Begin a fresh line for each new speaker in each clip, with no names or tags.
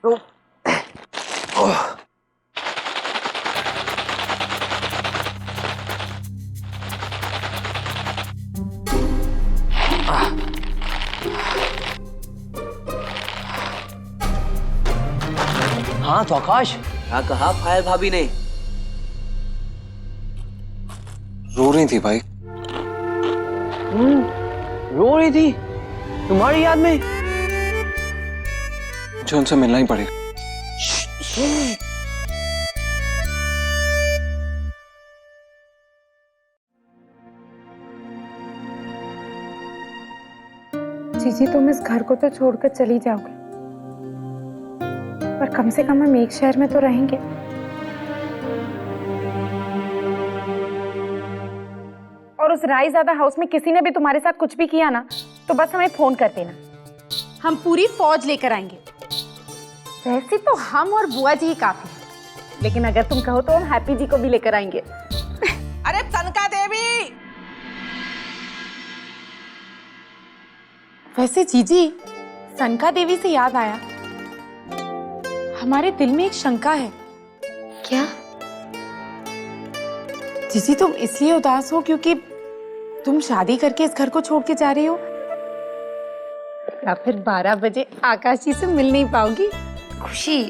तो हाँ तो आकाश, क्या कहा पायल भाभी ने?
रो रही थी भाई।
रो रही थी तुम्हारी याद में?
मुझे उनसे मिलना ही पड़ेगा।
जीजी तुम इस घर को तो छोड़कर चली जाओगे, पर कम से कम हम एक शहर में तो रहेंगे। और उस रायज़ादा हाउस में किसी ने भी तुम्हारे साथ कुछ भी किया ना, तो बस हमें फोन कर देना, हम पूरी फौज लेकर आएंगे। वैसे तो हम और बुआ जी ही काफी हैं, लेकिन अगर तुम कहो तो हम हैप्पी जी को भी लेकर आएंगे।
अरे सनका देवी!
वैसे जीजी, सनका देवी से याद आया, हमारे दिल में एक शंका है। क्या? जीजी तुम इसलिए उदास हो क्योंकि तुम शादी करके इस घर को छोड़ के जा रही हो, या फिर 12 बजे आकाश जी से मिल नहीं पाओगी? खुशी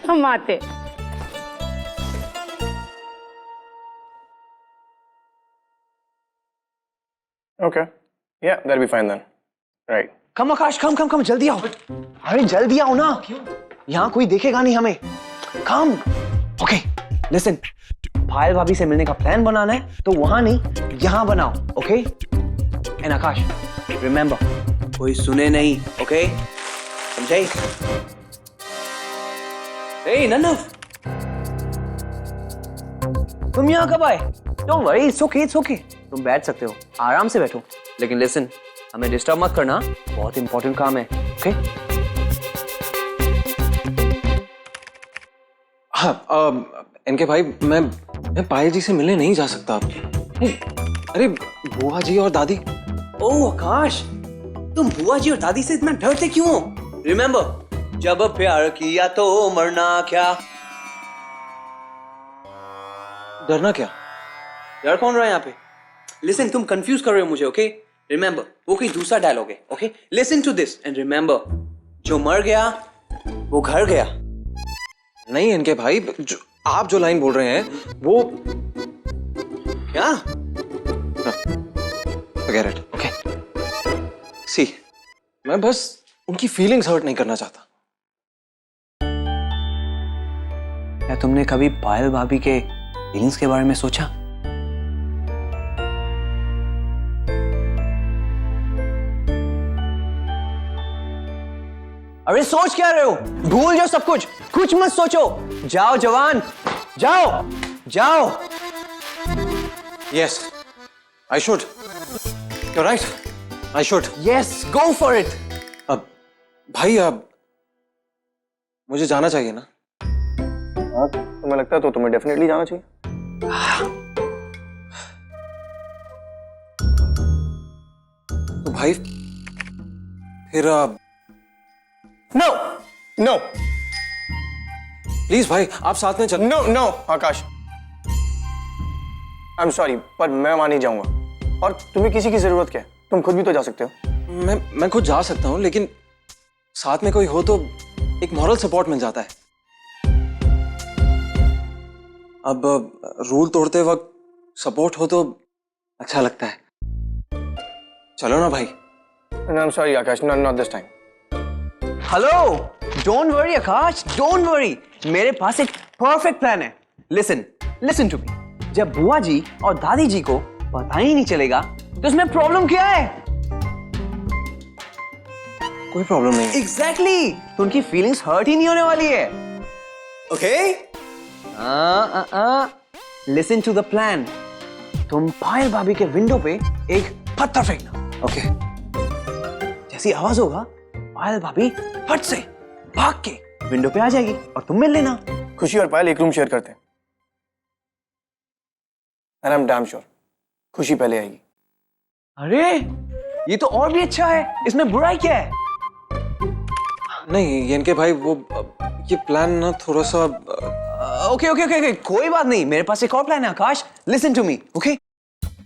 हम आते।
Okay. Yeah, that'll be fine then. Right.
कम आकाश, कम जल्दी आओ। अरे जल्दी आओ ना, यहाँ कोई देखेगा नहीं हमें। कम। ओके, लिसन, पायल भाभी से मिलने का प्लान बनाना है तो वहां नहीं, यहाँ बनाओ। ओके? एंड आकाश, रिमेम्बर, कोई सुने नहीं। ओके? समझे? ए नन्नव, तुम यहाँ कब आए? Don't worry, it's okay. तुम बैठ सकते हो, आराम से बैठो। लेकिन लिसन, हमें डिस्टर्ब मत करना, बहुत इंपॉर्टेंट काम है। ओके?
हाँ, इनके भाई, मैं पायल जी से मिलने नहीं जा सकता। अरे बुआ जी और दादी।
ओह आकाश, तुम बुआ जी और दादी से इतना डरते क्यों हो? रिमेम्बर, जब प्यार किया तो मरना क्या।
डरना क्या?
डर कौन रहा है यहाँ पे? लिसन, तुम कंफ्यूज कर रहे हो मुझे। ओके? रिमेम्बर, वो कोई दूसरा डायलॉग है। Okay? Listen to this and remember, जो मर गया वो घर गया।
नहीं इनके भाई, आप जो लाइन बोल रहे हैं वो
क्या?
forget it, okay? See, मैं बस उनकी फीलिंग्स हर्ट नहीं करना चाहता।
क्या तुमने कभी पायल भाभी के फीलिंग्स के बारे में सोचा? अरे सोच क्या रहे हो? भूल जाओ सब कुछ, कुछ मत सोचो। जाओ जवान, जाओ।
Yes, I should. You're right. I should.
Yes, go for it.
अब भाई, अब मुझे जाना चाहिए ना?
हाँ, तुम्हें लगता है तो तुम्हें डेफिनेटली जाना चाहिए।
तो भाई फिर
No, no,
प्लीज भाई, आप साथ में चलो।
no, no, Akash. I'm sorry, पर मैं वहां नहीं जाऊंगा। और तुम्हें किसी की जरूरत क्या है? तुम खुद भी तो जा सकते हो।
मैं खुद जा सकता हूँ, लेकिन साथ में कोई हो तो एक मॉरल सपोर्ट मिल जाता है। अब रूल तोड़ते वक्त सपोर्ट हो तो अच्छा लगता है। चलो ना भाई।
No, I'm sorry, Akash, not this time.
Hello, don't worry Akash, don't worry, मेरे पास एक परफेक्ट प्लान है। Listen to me. जब बुआ जी और दादी जी को पता ही नहीं चलेगा तो इसमें प्रॉब्लम क्या है?
कोई प्रॉब्लम नहीं।
एग्जैक्टली, तो उनकी फीलिंग्स हर्ट ही नहीं होने वाली है। Okay? Listen to the plan. तुम पायल भाभी के विंडो पे एक पत्थर फेंकना। ओके? जैसी आवाज होगा, पायल भाभी फट से भाग के विंडो पे आ जाएगी और तुम मिल लेना।
खुशी और पायल एक रूम शेयर करते हैं। And I'm damn sure, खुशी पहले आएगी।
अरे ये तो और भी अच्छा है, इसमें बुराई क्या है?
नहीं इनके भाई वो ये प्लान ना थोड़ा सा
ओके ओके ओके कोई बात नहीं, मेरे पास एक और प्लान है Akash. Listen to me, okay?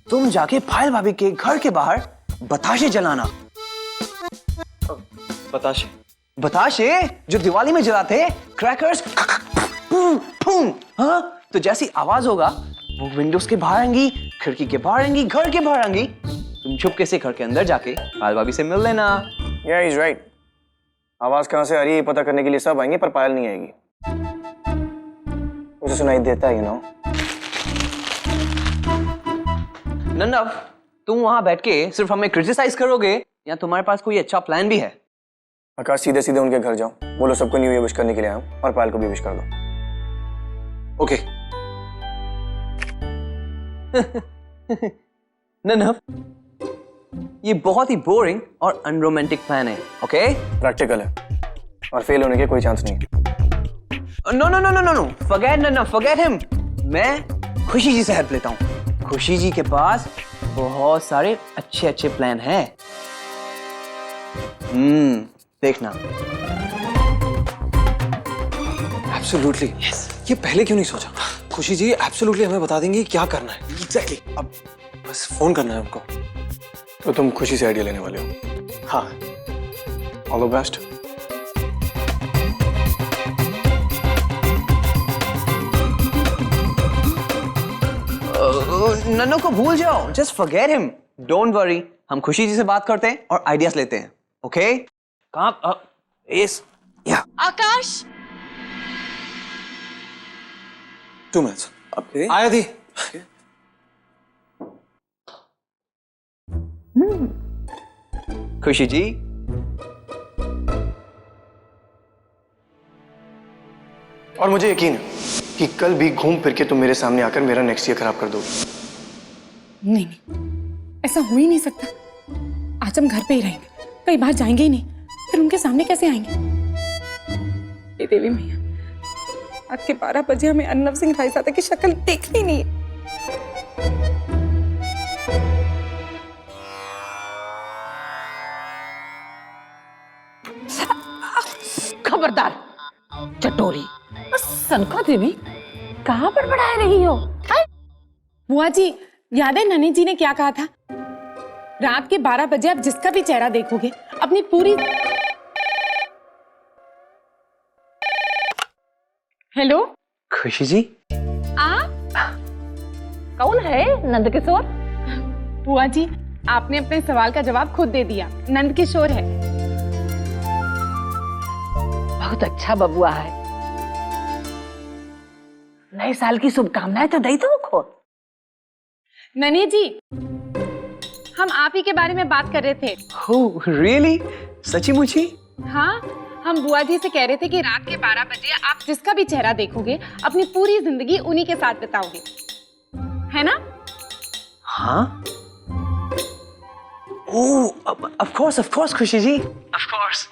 तुम जाके पायल भाभी के घर के बाहर बताशे जलाना।
बताशे?
बताशे जो दिवाली में जलाते, क्रैकर्स। हाँ, तो जैसी आवाज होगा वो विंडोज के बाहर आएंगी, खिड़की के बाहर आएंगी, घर के बाहर आएंगी। तुम चुपके से घर के अंदर जाके पायल भाभी से मिल लेना।
या इज राइट। आवाज कहाँ से आ रही है पता करने के लिए सब आएंगे, पर पायल नहीं आएगी। मुझे सुनाई देता है, यू नो।
नन्नव, तुम वहां बैठ के सिर्फ हमें क्रिटिसाइज करोगे या तुम्हारे पास कोई अच्छा प्लान भी है?
आकाश सीधे सीधे उनके घर जाओ, बोलो सबको न्यू ईयर विश करने के लिए आया हूं और पायल को भी विश कर दो।
ओके।
नन्नव, ये बहुत ही बोरिंग और अनरोमांटिक प्लान है, ओके?
प्रैक्टिकल है और फेल होने के कोई चांस नहीं है।
No no no no no no, forget Nannav, forget him. मैं खुशी जी से हेल्प लेता हूँ। खुशी जी के पास बहुत सारे अच्छे अच्छे प्लान हैं। देखना।
एब्सोल्युटली। ये पहले क्यों नहीं सोचा? खुशी जी एब्सोल्युटली हमें बता देंगे क्या करना है। एग्जैक्टली। अब बस फोन करना है उनको।
तो तुम खुशी से आइडिया लेने वाले हो?
हाँ।
All the best.
नन्नो को भूल जाओ, just forget him. Don't worry, हम खुशी जी से बात करते हैं और आइडियाज लेते हैं, ओके? कहाँ? इस या
आकाश,
2 मिनट्स। आया थी।
खुशी जी,
और मुझे यकीन है कि कल भी घूम फिर के तुम मेरे सामने आकर मेरा नेक्स्ट ईयर खराब कर दोगे।
नहीं नहीं, ऐसा हो ही नहीं सकता। आज हम घर पे ही रहेंगे, कहीं बाहर जाएंगे ही नहीं। फिर उनके सामने कैसे आएंगे? हे देवी मैया, रात के 12 बजे हमें अर्नव सिंह रायजादा की शक्ल देखनी नहीं है।
खबरदार चटोरी। सनका देवी, कहाँ पर बढ़ा रही हो?
बुआ जी, याद है ननी जी ने क्या कहा था? रात के 12 बजे आप जिसका भी चेहरा देखोगे अपनी पूरी। हेलो
खुशी जी,
आप?
कौन है नंदकिशोर?
बुआ जी, आपने अपने सवाल का जवाब खुद दे दिया। नंद किशोर है।
बहुत अच्छा बबुआ है। नए साल की शुभकामनाएं तो दे दो खो।
ननी जी, हम आप ही के बारे में बात कर रहे थे।
Oh really? सची मुची?
हाँ, हम बुआ जी से कह रहे थे कि रात के 12 बजे आप जिसका भी चेहरा देखोगे अपनी पूरी जिंदगी उन्हीं के साथ बिताओगे, है ना?
हाँ? ओह, of course, खुशी जी, of course.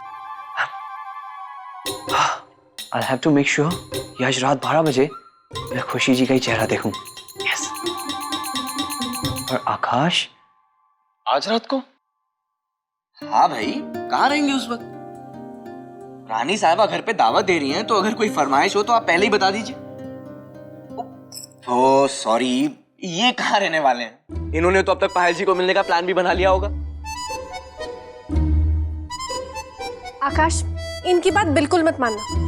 I'll have to make sure कि आज रात 12 बजे मैं खुशी जी का ही चेहरा देखूं। Yes. और आकाश?
आज रात को?
हाँ भाई, कहाँ रहेंगे उस वक्त? रानी साहबा घर पे दावत दे रही हैं, तो अगर कोई फरमाइश हो तो आप पहले ही बता दीजिए। ओह सॉरी, ये कहाँ रहने वाले हैं? इन्होंने तो अब तक पायल जी को मिलने का प्लान भी बना लिया होगा।
आकाश, इनकी बात बिल्कुल मत मानना।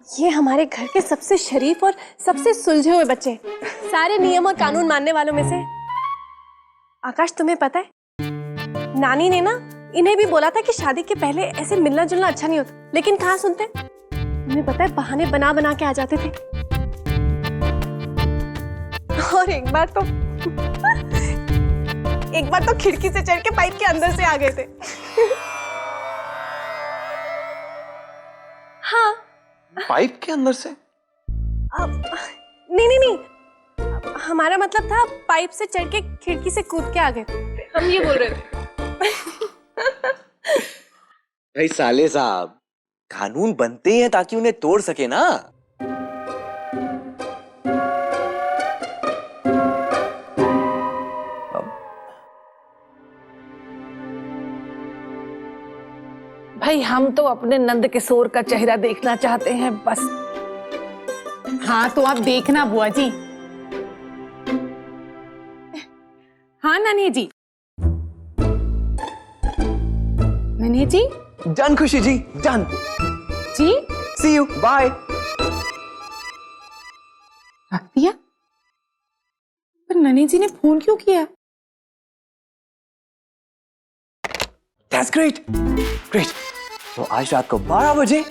ये हमारे घर के सबसे शरीफ और सबसे सुलझे हुए बच्चे हैं, सारे नियम और कानून मानने वालों में से। आकाश, तुम्हें पता है, नानी ने ना इन्हें भी बोला था कि शादी के पहले ऐसे मिलना जुलना अच्छा नहीं होता, लेकिन कहाँ सुनते। तुम्हें पता है, बहाने बना बना के आ जाते थे। और एक बार तो खिड़की से चढ़ के पाइप के अंदर से आ गए थे। हाँ।
पाइप के अंदर से?
नहीं, हमारा मतलब था पाइप से चढ़ के खिड़की से कूद के आ गए। हम ये बोल रहे थे।
भाई साले साहब, कानून बनते हैं ताकि उन्हें तोड़ सके ना।
भाई हम तो अपने नंद किशोर का चेहरा देखना चाहते हैं बस।
हाँ तो आप देखना बुआ जी। हाँ नानी जी। नानी जी।
Done Khushi ji, done.
जी
सी यू, बाय।
रख दिया? पर ननी जी ने फोन क्यों किया?
That's great, great। तो आज रात को 12 बजे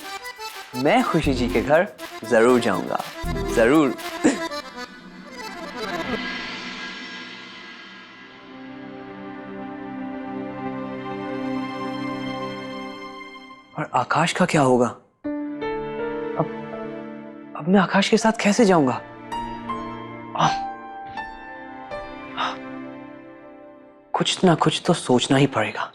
मैं खुशी जी के घर जरूर जाऊंगा, जरूर। और आकाश का क्या होगा? अब मैं आकाश के साथ कैसे जाऊंगा? कुछ ना कुछ तो सोचना ही पड़ेगा।